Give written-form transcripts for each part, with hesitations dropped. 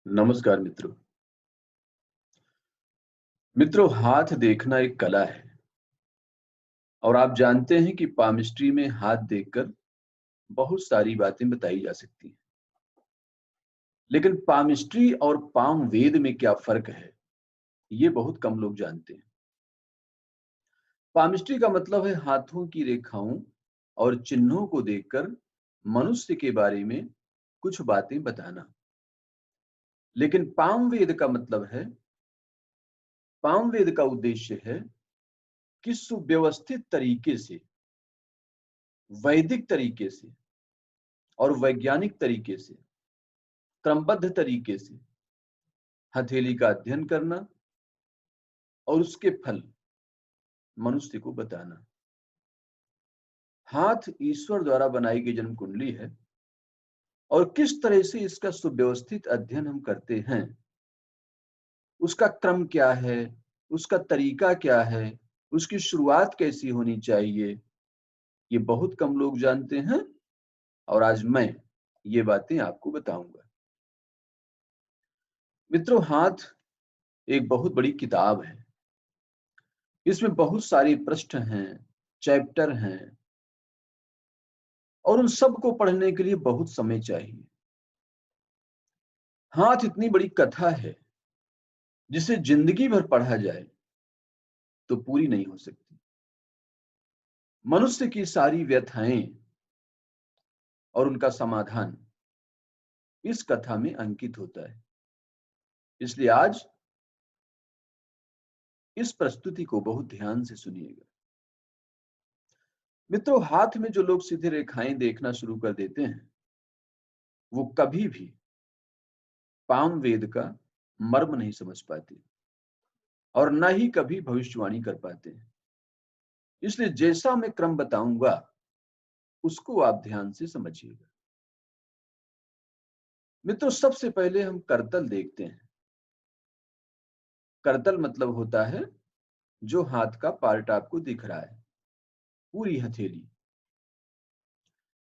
नमस्कार मित्रों। हाथ देखना एक कला है और आप जानते हैं कि पामिस्ट्री में हाथ देखकर बहुत सारी बातें बताई जा सकती हैं। लेकिन पामिस्ट्री और पाम वेद में क्या फर्क है, ये बहुत कम लोग जानते हैं। पामिस्ट्री का मतलब है हाथों की रेखाओं और चिन्हों को देखकर मनुष्य के बारे में कुछ बातें बताना। लेकिन पाम वेद का उद्देश्य है कि सुव्यवस्थित तरीके से, वैदिक तरीके से और वैज्ञानिक तरीके से, क्रमबद्ध तरीके से हथेली का अध्ययन करना और उसके फल मनुष्य को बताना। हाथ ईश्वर द्वारा बनाई गई जन्म कुंडली है और किस तरह से इसका सुव्यवस्थित अध्ययन हम करते हैं, उसका क्रम क्या है, उसका तरीका क्या है, उसकी शुरुआत कैसी होनी चाहिए, ये बहुत कम लोग जानते हैं और आज मैं ये बातें आपको बताऊंगा। हाथ एक बहुत बड़ी किताब है। इसमें बहुत सारे पृष्ठ हैं, चैप्टर हैं और उन सबको पढ़ने के लिए बहुत समय चाहिए। हाथ इतनी बड़ी कथा है जिसे जिंदगी भर पढ़ा जाए तो पूरी नहीं हो सकती। मनुष्य की सारी व्यथाएं और उनका समाधान इस कथा में अंकित होता है। इसलिए आज इस प्रस्तुति को बहुत ध्यान से सुनिएगा। हाथ में जो लोग सीधे रेखाएं देखना शुरू कर देते हैं, वो कभी भी पाम वेद का मर्म नहीं समझ पाते और न ही कभी भविष्यवाणी कर पाते हैं। इसलिए जैसा मैं क्रम बताऊंगा उसको आप ध्यान से समझिएगा। सबसे पहले हम करतल देखते हैं। करतल मतलब होता है जो हाथ का पार्ट आपको दिख रहा है, पूरी हथेली।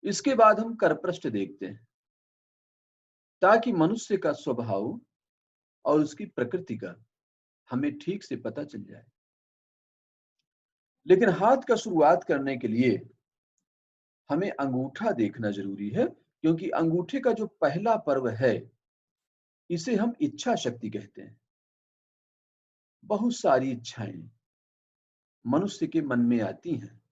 इसके बाद हम करपृष्ठ देखते हैं ताकि मनुष्य का स्वभाव और उसकी प्रकृति का हमें ठीक से पता चल जाए। लेकिन हाथ का शुरुआत करने के लिए हमें अंगूठा देखना जरूरी है, क्योंकि अंगूठे का जो पहला पर्व है इसे हम इच्छा शक्ति कहते हैं। बहुत सारी इच्छाएं मनुष्य के मन में आती हैं।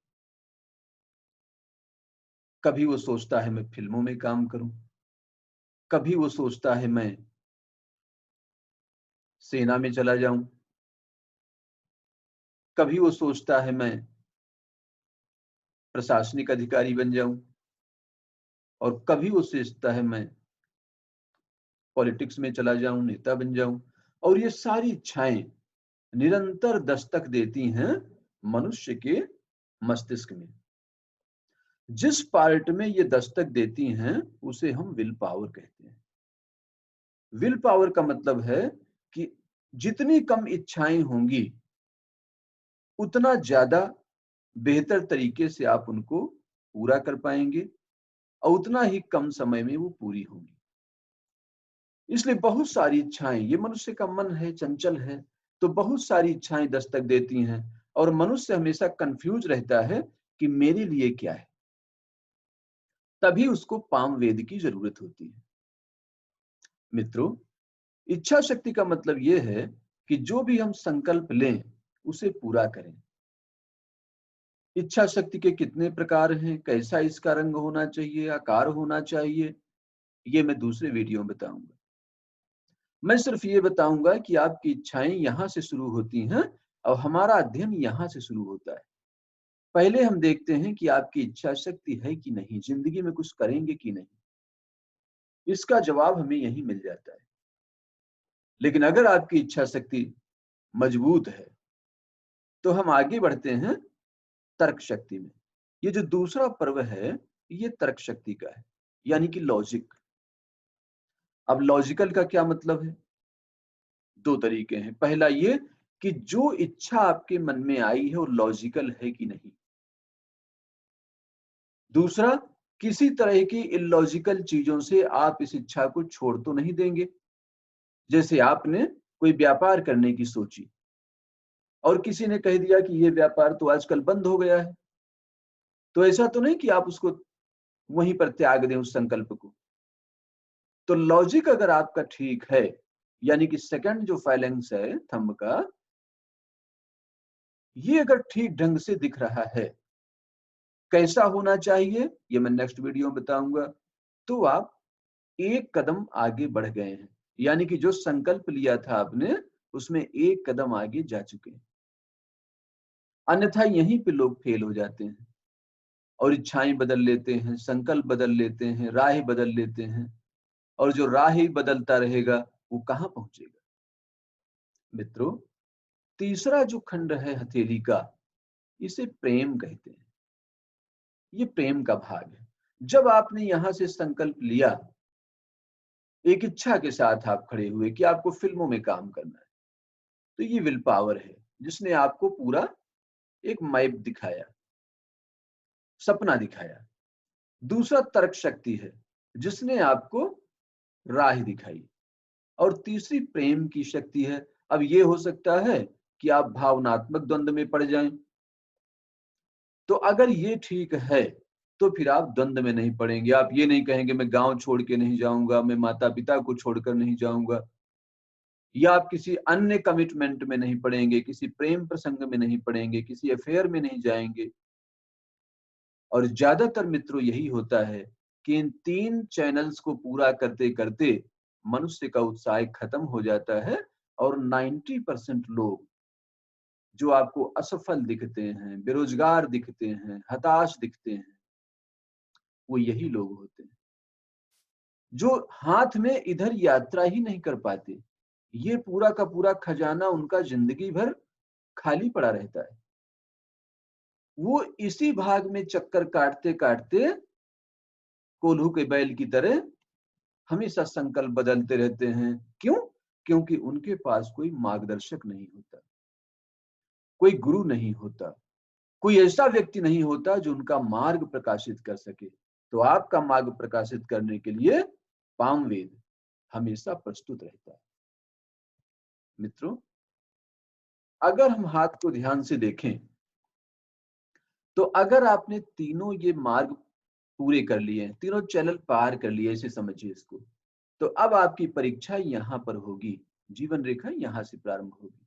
कभी वो सोचता है मैं फिल्मों में काम करूं, कभी वो सोचता है मैं सेना में चला जाऊं, कभी वो सोचता है मैं प्रशासनिक अधिकारी बन जाऊं और कभी वो सोचता है मैं पॉलिटिक्स में चला जाऊं, नेता बन जाऊं। और ये सारी इच्छाएं निरंतर दस्तक देती हैं मनुष्य के मस्तिष्क में। जिस पार्ट में ये दस्तक देती हैं उसे हम विल पावर कहते हैं। विल पावर का मतलब है कि जितनी कम इच्छाएं होंगी उतना ज्यादा बेहतर तरीके से आप उनको पूरा कर पाएंगे और उतना ही कम समय में वो पूरी होंगी। इसलिए बहुत सारी इच्छाएं, ये मनुष्य का मन है, चंचल है, तो बहुत सारी इच्छाएं दस्तक देती हैं और मनुष्य हमेशा कंफ्यूज रहता है कि मेरे लिए क्या है। तभी उसको पाम वेद की जरूरत होती है। मित्रों, इच्छा शक्ति का मतलब यह है कि जो भी हम संकल्प लें उसे पूरा करें। इच्छा शक्ति के कितने प्रकार हैं, कैसा इसका रंग होना चाहिए, आकार होना चाहिए, ये मैं दूसरे वीडियो में बताऊंगा। मैं सिर्फ ये बताऊंगा कि आपकी इच्छाएं यहां से शुरू होती हैं और हमारा अध्ययन यहां से शुरू होता है। पहले हम देखते हैं कि आपकी इच्छा शक्ति है कि नहीं, जिंदगी में कुछ करेंगे कि नहीं। इसका जवाब हमें यहीं मिल जाता है। लेकिन अगर आपकी इच्छा शक्ति मजबूत है तो हम आगे बढ़ते हैं तर्क शक्ति में। ये जो दूसरा पर्व है ये तर्क शक्ति का है, यानी कि लॉजिक। अब लॉजिकल का क्या मतलब है? दो तरीके हैं। पहला ये कि जो इच्छा आपके मन में आई है वो लॉजिकल है कि नहीं। दूसरा, किसी तरह की इलॉजिकल चीजों से आप इस इच्छा को छोड़ तो नहीं देंगे। जैसे आपने कोई व्यापार करने की सोची और किसी ने कह दिया कि ये व्यापार तो आजकल बंद हो गया है, तो ऐसा तो नहीं कि आप उसको वहीं पर त्याग दें उस संकल्प को। तो लॉजिक अगर आपका ठीक है, यानी कि सेकंड जो फाइलेंस है थंब का, ये अगर ठीक ढंग से दिख रहा है, कैसा होना चाहिए ये मैं नेक्स्ट वीडियो में बताऊंगा, तो आप एक कदम आगे बढ़ गए हैं, यानी कि जो संकल्प लिया था आपने उसमें एक कदम आगे जा चुके हैं। अन्यथा यहीं पे लोग फेल हो जाते हैं और इच्छाएं बदल लेते हैं, संकल्प बदल लेते हैं, राह बदल लेते हैं, और जो राह ही बदलता रहेगा वो कहां पहुंचेगा। मित्रों, तीसरा जो खंड है हथेली का, इसे प्रेम कहते हैं। ये प्रेम का भाग है। जब आपने यहां से संकल्प लिया, एक इच्छा के साथ आप खड़े हुए कि आपको फिल्मों में काम करना है, तो ये विल पावर है जिसने आपको पूरा एक मैप दिखाया, सपना दिखाया। दूसरा तर्क शक्ति है जिसने आपको राह दिखाई, और तीसरी प्रेम की शक्ति है। अब ये हो सकता है कि आप भावनात्मक द्वंद्व में पड़ जाएं, तो अगर ये ठीक है तो फिर आप द्वंद्व में नहीं पड़ेंगे। आप ये नहीं कहेंगे मैं गांव छोड़ के नहीं जाऊंगा, मैं माता पिता को छोड़कर नहीं जाऊंगा, या आप किसी अन्य कमिटमेंट में नहीं पड़ेंगे, किसी प्रेम प्रसंग में नहीं पड़ेंगे, किसी अफेयर में नहीं जाएंगे। और ज्यादातर मित्रों यही होता है कि इन तीन चैनल्स को पूरा करते करते मनुष्य का उत्साह खत्म हो जाता है, और 90% लोग जो आपको असफल दिखते हैं, बेरोजगार दिखते हैं, हताश दिखते हैं, वो यही लोग होते हैं जो हाथ में इधर यात्रा ही नहीं कर पाते। ये पूरा का पूरा खजाना उनका जिंदगी भर खाली पड़ा रहता है। वो इसी भाग में चक्कर काटते काटते कोल्हू के बैल की तरह हमेशा संकल्प बदलते रहते हैं। क्यों? क्योंकि उनके पास कोई मार्गदर्शक नहीं होता, कोई गुरु नहीं होता, कोई ऐसा व्यक्ति नहीं होता जो उनका मार्ग प्रकाशित कर सके। तो आपका मार्ग प्रकाशित करने के लिए पामवेद हमेशा प्रस्तुत रहता है। मित्रों, अगर हम हाथ को ध्यान से देखें, तो अगर आपने तीनों ये मार्ग पूरे कर लिए, तीनों चैनल पार कर लिए, ऐसे समझिए इसको, तो अब आपकी परीक्षा यहां पर होगी, जीवन रेखा यहां से प्रारंभ होगी।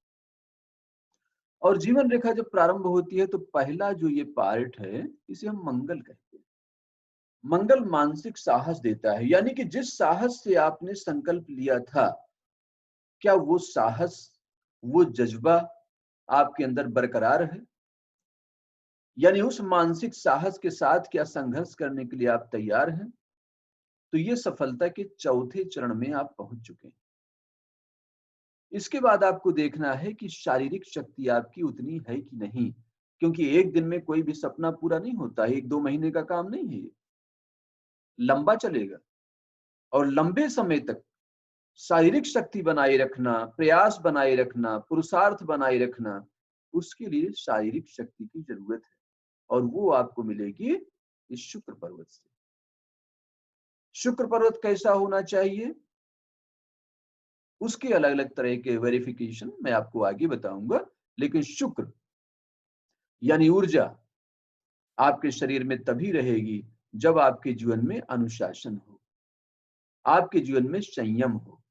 और जीवन रेखा जब प्रारंभ होती है तो पहला जो ये पार्ट है इसे हम मंगल कहते हैं। मंगल मानसिक साहस देता है, यानी कि जिस साहस से आपने संकल्प लिया था, क्या वो साहस, वो जज्बा आपके अंदर बरकरार है? यानी उस मानसिक साहस के साथ क्या संघर्ष करने के लिए आप तैयार हैं? तो ये सफलता के चौथे चरण में आप पहुंच चुके हैं। इसके बाद आपको देखना है कि शारीरिक शक्ति आपकी उतनी है कि नहीं, क्योंकि एक दिन में कोई भी सपना पूरा नहीं होता, 1-2 महीने का काम नहीं है, ये लंबा चलेगा। और लंबे समय तक शारीरिक शक्ति बनाए रखना, प्रयास बनाए रखना, पुरुषार्थ बनाए रखना, उसके लिए शारीरिक शक्ति की जरूरत है, और वो आपको मिलेगी इस शुक्र पर्वत से। शुक्र पर्वत कैसा होना चाहिए, उसके अलग अलग तरह के वेरिफिकेशन मैं आपको आगे बताऊंगा, लेकिन शुक्र यानी ऊर्जा आपके शरीर में तभी रहेगी जब आपके जीवन में अनुशासन हो, आपके जीवन में संयम हो,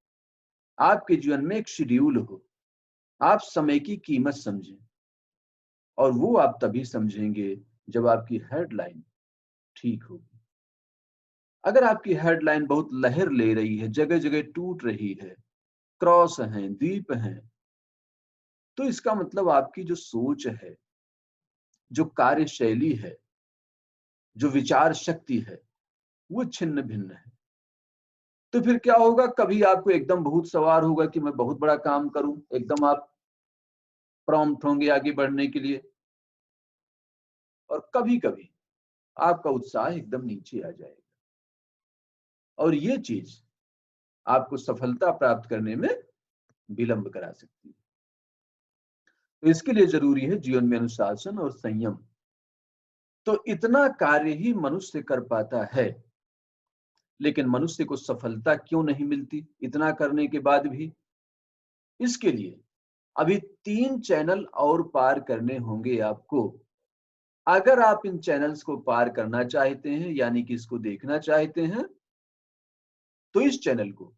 आपके जीवन में एक शेड्यूल हो, आप समय की कीमत समझें। और वो आप तभी समझेंगे जब आपकी हेडलाइन ठीक होगी। अगर आपकी हेडलाइन बहुत लहर ले रही है, जगह जगह टूट रही है, क्रॉस हैं, द्वीप हैं, तो इसका मतलब आपकी जो सोच है, जो कार्यशैली है, जो विचार शक्ति है, वो छिन्न भिन्न है। तो फिर क्या होगा, कभी आपको एकदम भूत सवार होगा कि मैं बहुत बड़ा काम करूं, एकदम आप प्रॉम्प्ट होंगे आगे बढ़ने के लिए, और कभी कभी आपका उत्साह एकदम नीचे आ जाएगा, और ये चीज आपको सफलता प्राप्त करने में विलंब करा सकती है। तो इसके लिए जरूरी है जीवन में अनुशासन और संयम। तो इतना कार्य ही मनुष्य कर पाता है, लेकिन मनुष्य को सफलता क्यों नहीं मिलती इतना करने के बाद भी? इसके लिए अभी 3 चैनल और पार करने होंगे आपको। अगर आप इन चैनल्स को पार करना चाहते हैं, यानी कि इसको देखना चाहते हैं, तो इस चैनल को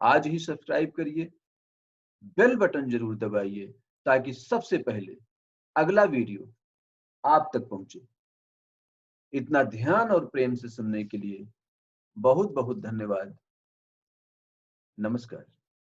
आज ही सब्सक्राइब करिए, बेल बटन जरूर दबाइए, ताकि सबसे पहले अगला वीडियो आप तक पहुंचे। इतना ध्यान और प्रेम से सुनने के लिए बहुत बहुत धन्यवाद। नमस्कार।